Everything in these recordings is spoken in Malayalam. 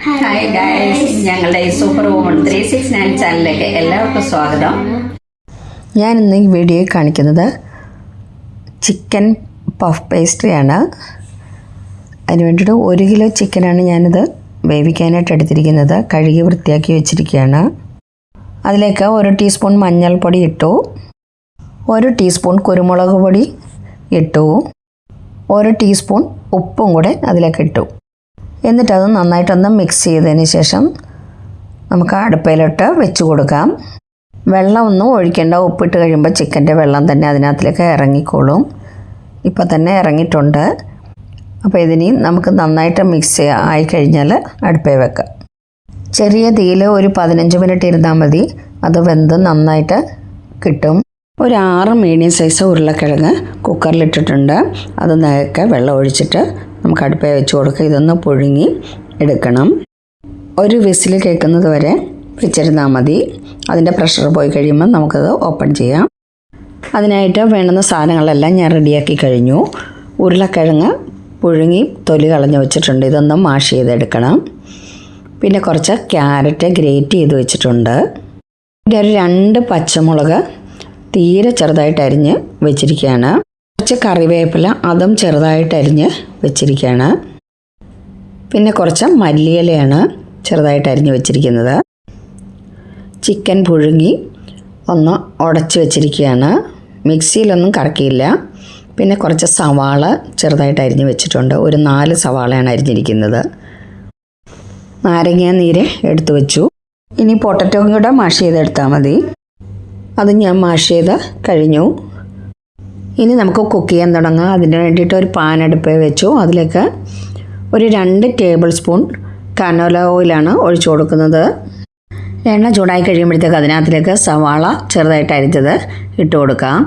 ഹായ് ഗൈസ്, ഞങ്ങളുടെ സൂപ്പർ വുമൺ 369 ചാനലിലേക്ക് എല്ലാവർക്കും സ്വാഗതം. ഞാൻ ഇന്ന് ഈ വീഡിയോയിൽ കാണിക്കുന്നത് ചിക്കൻ പഫ് പേസ്ട്രിയാണ്. അതിന് വേണ്ടിയിട്ട് 1 കിലോ ചിക്കനാണ് ഞാനിത് വേവിക്കാനായിട്ട് എടുത്തിരിക്കുന്നത്. കഴുകി വൃത്തിയാക്കി വെച്ചിരിക്കുകയാണ്. അതിലേക്ക് 1 ടീസ്പൂൺ മഞ്ഞൾപ്പൊടി ഇട്ടു, 1 ടീസ്പൂൺ കുരുമുളക് പൊടി ഇട്ടു, 1 ടീസ്പൂൺ ഉപ്പും കൂടെ അതിലേക്ക് ഇട്ടു. എന്നിട്ടത് നന്നായിട്ടൊന്ന് മിക്സ് ചെയ്തതിന് ശേഷം നമുക്ക് അടുപ്പയിലോട്ട് വെച്ച് കൊടുക്കാം. വെള്ളമൊന്നും ഒഴിക്കേണ്ട. ഉപ്പിട്ട് കഴിയുമ്പോൾ ചിക്കൻ്റെ വെള്ളം തന്നെ അതിനകത്തിലേക്ക് ഇറങ്ങിക്കോളും. ഇപ്പോൾ തന്നെ ഇറങ്ങിയിട്ടുണ്ട്. അപ്പോൾ ഇതിനി നമുക്ക് നന്നായിട്ട് മിക്സ് ആയിക്കഴിഞ്ഞാൽ അടുപ്പയിൽ വെക്കാം. ചെറിയ തീയിൽ ഒരു 15 മിനിറ്റ് ഇരുന്നാൽ മതി. അത് വെന്ത് നന്നായിട്ട് കിട്ടും. ഒരു 6 മീഡിയം സൈസ് ഉരുളക്കിഴങ്ങ് കുക്കറിലിട്ടിട്ടുണ്ട്. അത് നേരൊക്കെ വെള്ളം ഒഴിച്ചിട്ട് നമുക്ക് അടുപ്പയിൽ വെച്ച് കൊടുക്കുക. ഇതൊന്ന് പുഴുങ്ങി എടുക്കണം. ഒരു വിസിൽ കേൾക്കുന്നത് വരെ വെച്ചിരുന്നാൽ മതി. അതിൻ്റെ പ്രഷർ പോയി കഴിയുമ്പോൾ നമുക്കത് ഓപ്പൺ ചെയ്യാം. അതിനായിട്ട് വേണ്ടുന്ന സാധനങ്ങളെല്ലാം ഞാൻ റെഡിയാക്കി കഴിഞ്ഞു. ഉരുളക്കിഴങ്ങ് പുഴുങ്ങി തൊലി കളഞ്ഞ് വെച്ചിട്ടുണ്ട്. ഇതൊന്ന് മാഷ് ചെയ്തെടുക്കണം. പിന്നെ കുറച്ച് ക്യാരറ്റ് ഗ്രേറ്റ് ചെയ്ത് വെച്ചിട്ടുണ്ട്. പിന്നെ ഒരു 2 പച്ചമുളക് തീരെ ചെറുതായിട്ട് അരിഞ്ഞ് വെച്ചിരിക്കുകയാണ്. കുറച്ച് കറിവേപ്പില അതും ചെറുതായിട്ട് അരിഞ്ഞ് വെച്ചിരിക്കുകയാണ്. പിന്നെ കുറച്ച് മല്ലിയിലയാണ് ചെറുതായിട്ട് അരിഞ്ഞ് വെച്ചിരിക്കുന്നത്. ചിക്കൻ പുഴുങ്ങി ഒന്ന് ഉടച്ച് വെച്ചിരിക്കുകയാണ്. മിക്സിയിലൊന്നും കറക്കിയില്ല. പിന്നെ കുറച്ച് സവാള ചെറുതായിട്ട് അരിഞ്ഞ് വെച്ചിട്ടുണ്ട്. ഒരു 4 സവാളയാണ് അരിഞ്ഞിരിക്കുന്നത്. നാരങ്ങ നീര് എടുത്തു വെച്ചു. ഇനി പൊട്ടറ്റോ കൂടെ മാഷ് ചെയ്തെടുത്താൽ മതി. അത് ഞാൻ മാഷ് ചെയ്ത് കഴിഞ്ഞു. ഇനി നമുക്ക് കുക്ക് ചെയ്യാൻ തുടങ്ങാം. അതിന് വേണ്ടിയിട്ട് ഒരു പാൻ അടുപ്പിൽ വെച്ചു. അതിലേക്ക് ഒരു 2 ടേബിൾ സ്പൂൺ കനോല ഓയിലാണ് ഒഴിച്ചു കൊടുക്കുന്നത്. എണ്ണ ചൂടായി കഴിയുമ്പോഴത്തേക്ക് അതിനകത്തിലേക്ക് സവാള ചെറുതായിട്ട് അരിഞ്ഞത് ഇട്ട് കൊടുക്കാം.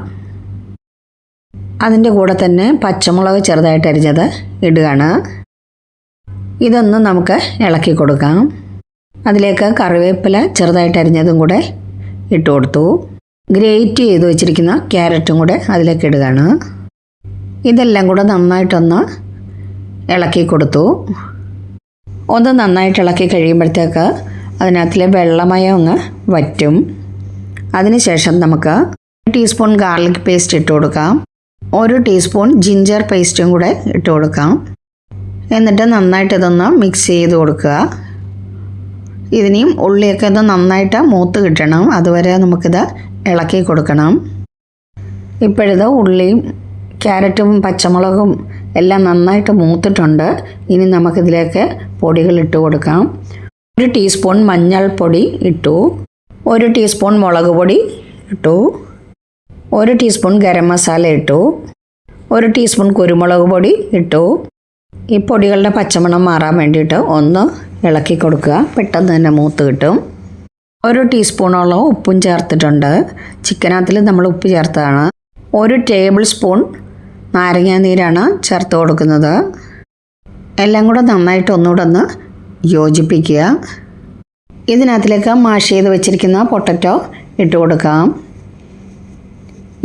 അതിൻ്റെ കൂടെ തന്നെ പച്ചമുളക് ചെറുതായിട്ട് അരിഞ്ഞത് ഇടുകയാണ്. ഇതൊന്ന് നമുക്ക് ഇളക്കി കൊടുക്കാം. അതിലേക്ക് കറിവേപ്പില ചെറുതായിട്ട് അരിഞ്ഞതും കൂടെ ഇട്ട് കൊടുത്തു. ഗ്രേറ്റ് ചെയ്ത് വെച്ചിരിക്കുന്ന ക്യാരറ്റും കൂടെ അതിലേക്ക് ഇടുകയാണ്. ഇതെല്ലാം കൂടെ നന്നായിട്ടൊന്ന് ഇളക്കി കൊടുത്തു. ഒന്ന് നന്നായിട്ട് ഇളക്കി കഴിയുമ്പോഴത്തേക്ക് അതിനകത്തിലെ വെള്ളമയം ഒന്ന് വറ്റും. അതിനുശേഷം നമുക്ക് 1 ടീസ്പൂൺ ഗാർലിക് പേസ്റ്റ് ഇട്ട് കൊടുക്കാം. 1 ടീസ്പൂൺ ജിഞ്ചർ പേസ്റ്റും കൂടെ ഇട്ട് കൊടുക്കാം. എന്നിട്ട് നന്നായിട്ട് ഇതൊന്ന് മിക്സ് ചെയ്ത് കൊടുക്കുക. ഇതിനെയും ഉള്ളിയൊക്കെ ഒന്ന് നന്നായിട്ട് മൂത്ത് കിട്ടണം. അതുവരെ നമുക്കിത് ഇളക്കി കൊടുക്കണം. ഇപ്പോഴിത് ഉള്ളിയും ക്യാരറ്റും പച്ചമുളകും എല്ലാം നന്നായിട്ട് മൂത്തിട്ടുണ്ട്. ഇനി നമുക്കിതിലേക്ക് പൊടികൾ ഇട്ട് കൊടുക്കാം. 1 ടീസ്പൂൺ മഞ്ഞൾപ്പൊടി ഇട്ടു, 1 ടീസ്പൂൺ മുളക് പൊടി ഇട്ടു, 1 ടീസ്പൂൺ ഗരം മസാല ഇട്ടു, 1 ടീസ്പൂൺ കുരുമുളക് പൊടി ഇട്ടു. ഈ പൊടികളുടെ പച്ചമണം മാറാൻ വേണ്ടിയിട്ട് ഒന്ന് ഇളക്കി കൊടുക്കുക. പെട്ടെന്ന് തന്നെ മൂത്ത് കിട്ടും. 1 ടീസ്പൂണോളം ഉപ്പും ചേർത്തിട്ടുണ്ട്. ചിക്കനകത്തിൽ നമ്മൾ ഉപ്പ് ചേർത്താണ്. 1 ടേബിൾ സ്പൂൺ നാരങ്ങ നീരാണ് ചേർത്ത് കൊടുക്കുന്നത്. എല്ലാം കൂടെ നന്നായിട്ട് ഒന്നുകൂടെ ഒന്ന് യോജിപ്പിക്കുക. ഇതിനകത്തിലേക്ക് മാഷ് ചെയ്ത് വെച്ചിരിക്കുന്ന പൊട്ടറ്റോ ഇട്ട് കൊടുക്കാം.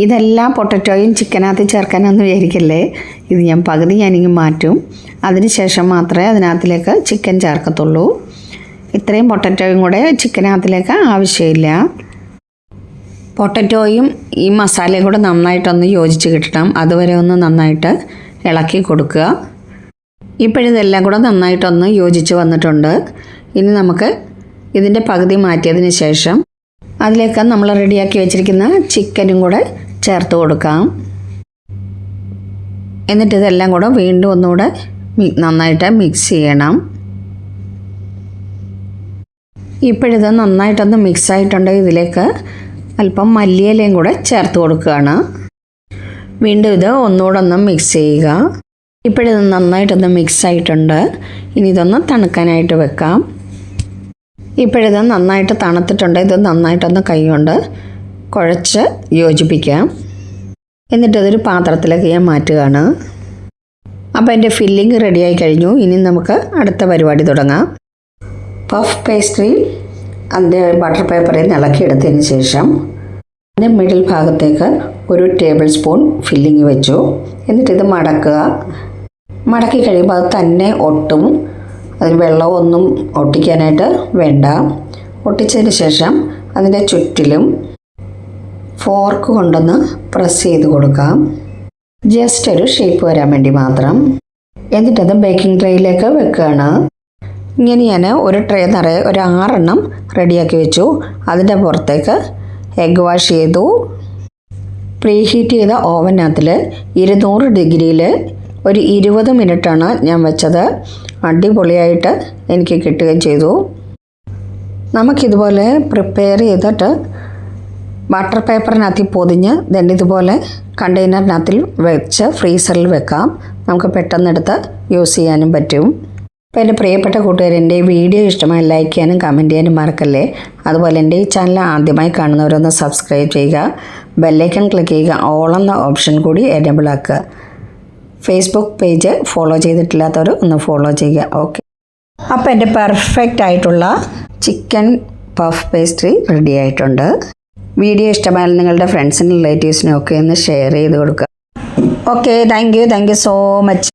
ഇതെല്ലാം പൊട്ടറ്റോയും ചിക്കനകത്ത് ചേർക്കാനൊന്നും വിചാരിക്കല്ലേ. ഇത് ഞാൻ പകുതി ഞാനിങ്ങ് മാറ്റും. അതിനുശേഷം മാത്രമേ അതിനകത്തിലേക്ക് ചിക്കൻ ചേർക്കത്തുള്ളൂ. ഇത്രയും പൊട്ടറ്റോയും കൂടെ ചിക്കനകത്തിലേക്ക് ആവശ്യമില്ല. പൊട്ടറ്റോയും ഈ മസാലയും കൂടെ നന്നായിട്ടൊന്ന് യോജിച്ച് കിട്ടണം. അതുവരെ ഒന്ന് നന്നായിട്ട് ഇളക്കി കൊടുക്കുക. ഇപ്പോഴിതെല്ലാം കൂടെ നന്നായിട്ടൊന്ന് യോജിച്ച് വന്നിട്ടുണ്ട്. ഇനി നമുക്ക് ഇതിൻ്റെ പകുതി മാറ്റിയതിന് ശേഷം അതിലേക്ക് നമ്മൾ റെഡിയാക്കി വെച്ചിരിക്കുന്ന ചിക്കനും കൂടെ ചേർത്ത് കൊടുക്കാം. എന്നിട്ട് ഇതെല്ലാം കൂടെ വീണ്ടും ഒന്നുകൂടെ നന്നായിട്ട് മിക്സ് ചെയ്യണം. ഇപ്പോഴിത് നന്നായിട്ടൊന്ന് മിക്സ് ആയിട്ടുണ്ട്. ഇതിലേക്ക് അല്പം മല്ലിയിലയും കൂടെ ചേർത്ത് കൊടുക്കുകയാണ്. വീണ്ടും ഇത് ഒന്നുകൂടെ ഒന്ന് മിക്സ് ചെയ്യുക. ഇപ്പോഴിത് നന്നായിട്ടൊന്ന് മിക്സ് ആയിട്ടുണ്ട്. ഇനി ഇതൊന്ന് തണുക്കാനായിട്ട് വെക്കാം. ഇപ്പോഴിത് നന്നായിട്ട് തണുത്തിട്ടുണ്ട്. ഇത് നന്നായിട്ടൊന്ന് കൈ കൊണ്ട് കുഴച്ച് യോജിപ്പിക്കാം. എന്നിട്ടതൊരു പാത്രത്തിലേക്ക് ഞാൻ മാറ്റുകയാണ്. അപ്പോൾ എൻ്റെ ഫില്ലിങ് റെഡിയായി കഴിഞ്ഞു. ഇനി നമുക്ക് അടുത്ത പരിപാടി തുടങ്ങാം. പഫ് പേസ്ട്രി അതിൻ്റെ ബട്ടർ പേപ്പറിൽ നിന്ന് ഇളക്കിയെടുത്തതിന് ശേഷം അതിൻ്റെ മിഡിൽ ഭാഗത്തേക്ക് 1 ടേബിൾ സ്പൂൺ ഫില്ലിങ് വെച്ചു. എന്നിട്ടിത് മടക്കുക. മടക്കി കഴിയുമ്പോൾ അത് തന്നെ ഒട്ടും. അതിൽ വെള്ളമൊന്നും ഒട്ടിക്കാനായിട്ട് വേണ്ട. ഒട്ടിച്ചതിന് ശേഷം അതിൻ്റെ ചുറ്റിലും ഫോർക്ക് കൊണ്ടൊന്ന് പ്രസ് ചെയ്ത് കൊടുക്കാം, ജസ്റ്റ് ഒരു ഷേപ്പ് വരാൻ വേണ്ടി മാത്രം. എന്നിട്ടത് ബേക്കിംഗ് ട്രേയിലേക്ക് വെക്കുകയാണ്. ഇങ്ങനെ ഞാൻ ഒരു ട്രേ നിറയെ ഒരു 6 എണ്ണം റെഡിയാക്കി വെച്ചു. അതിൻ്റെ പുറത്തേക്ക് എഗ്ഗ് വാഷ് ചെയ്തു. പ്രീ ഹീറ്റ് ചെയ്ത ഓവനകത്തിൽ 200 ഡിഗ്രിയിൽ ഒരു 20 മിനിറ്റാണ് ഞാൻ വെച്ചത്. അടിപൊളിയായിട്ട് എനിക്ക് കിട്ടുകയും ചെയ്തു. നമുക്കിതുപോലെ പ്രിപ്പയർ ചെയ്തിട്ട് ബട്ടർ പേപ്പറിനകത്ത് പൊതിഞ്ഞ് ഇതുപോലെ കണ്ടെയ്നറിനകത്തിൽ വെച്ച് ഫ്രീസറിൽ വെക്കാം. നമുക്ക് പെട്ടെന്നെടുത്ത് യൂസ് ചെയ്യാനും പറ്റും. അപ്പോൾ എൻ്റെ പ്രിയപ്പെട്ട കൂട്ടുകാർ, എൻ്റെ ഈ വീഡിയോ ഇഷ്ടമായി ലൈക്ക് ചെയ്യാനും കമൻറ്റ് ചെയ്യാനും മറക്കല്ലേ. അതുപോലെ എൻ്റെ ഈ ചാനൽ ആദ്യമായി കാണുന്നവരൊന്ന് സബ്സ്ക്രൈബ് ചെയ്യുക, ബെല്ലൈക്കൺ ക്ലിക്ക് ചെയ്യുക, ഓൾ എന്ന ഓപ്ഷൻ കൂടി എനേബിൾ ആക്കുക. ഫേസ്ബുക്ക് പേജ് ഫോളോ ചെയ്തിട്ടില്ലാത്തവർ ഒന്ന് ഫോളോ ചെയ്യുക. ഓക്കെ, അപ്പോൾ എൻ്റെ പെർഫെക്റ്റ് ആയിട്ടുള്ള ചിക്കൻ പഫ് പേസ്ട്രി റെഡി ആയിട്ടുണ്ട്. വീഡിയോ ഇഷ്ടമായാലും നിങ്ങളുടെ ഫ്രണ്ട്സിനും റിലേറ്റീവ്സിനും ഒക്കെ ഒന്ന് ഷെയർ ചെയ്ത് കൊടുക്കുക. Okay, thank you so much.